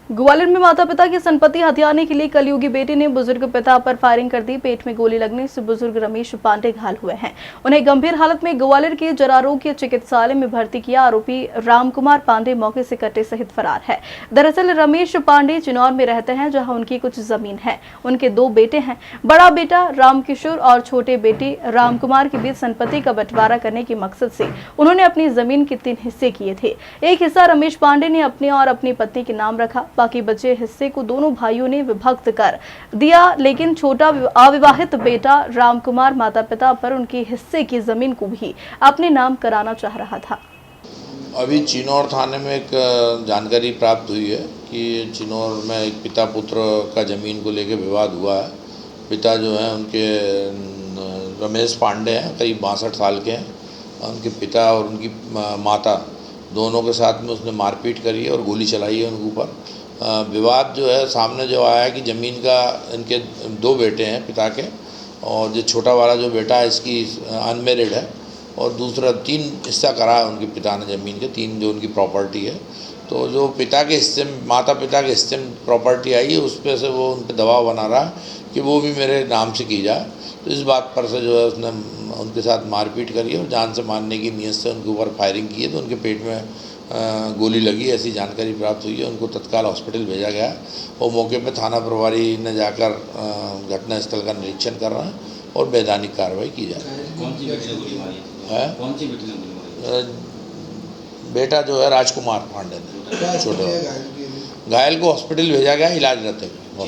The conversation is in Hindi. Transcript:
ग्वालियर में माता पिता की संपत्ति हथियाने के लिए कलयुगी बेटे ने बुजुर्ग पिता पर फायरिंग कर दी। पेट में गोली लगने से बुजुर्ग रमेश पांडे घायल हुए हैं। उन्हें गंभीर हालत में ग्वालियर के जरारोग्य चिकित्सालय में भर्ती किया। आरोपी रामकुमार पांडे मौके से कट्टे सहित फरार है। दरअसल रमेश पांडे चिनौर में रहते हैं, जहाँ उनकी कुछ जमीन है। उनके 2 बेटे हैं। बड़ा बेटा रामकिशोर और छोटे बेटे रामकुमार के बीच संपत्ति का बंटवारा करने के मकसद से उन्होंने अपनी जमीन के 3 हिस्से किए थे। एक हिस्सा रमेश पांडे ने अपने और अपनी पत्नी के नाम रखा। बाकी बचे हिस्से को दोनों भाइयों ने विभक्त कर दिया, लेकिन छोटा अविवाहित बेटा रामकुमार माता पिता पर उनके हिस्से की जमीन को भी अपने नाम कराना चाह रहा था। अभी चिनौर थाने में एक जानकारी प्राप्त हुई है कि चिनौर में एक पिता पुत्र का ज़मीन को लेकर विवाद हुआ है। पिता जो हैं उनके रमेश पांडे हैं, करीब 62 साल के हैं। उनके पिता और उनकी माता दोनों के साथ में उसने मारपीट करी है और गोली चलाई है उनके ऊपर। विवाद जो है सामने जो आया है कि ज़मीन का, इनके 2 बेटे हैं पिता के, और जो छोटा वाला जो बेटा है इसकी अनमेरिड है, और दूसरा 3 हिस्सा करा है उनके पिता ने ज़मीन के, 3 जो उनकी प्रॉपर्टी है। तो जो पिता के हिस्से में, माता पिता के हिस्से में प्रॉपर्टी आई है, उस पर से वो उन पर दबाव बना रहा है कि वो भी मेरे नाम से की जाए। तो इस बात पर से जो है उसने उनके साथ मारपीट करी है और जान से मारने की नीयत से उनके ऊपर फायरिंग की है। तो उनके पेट में गोली लगी, ऐसी जानकारी प्राप्त हुई है। उनको तत्काल हॉस्पिटल भेजा गया और मौके पर थाना प्रभारी ने जाकर घटनास्थल का निरीक्षण कर रहे हैं और वैधानिक कार्रवाई की जा रही है। कौन सी बेटी ने गोली मारी है? कौन सी बेटी ने गोली मारी? बेटा जो है राजकुमार पांडे ने, छोटे घायल को हॉस्पिटल भेजा गया, इलाज रहते हुए।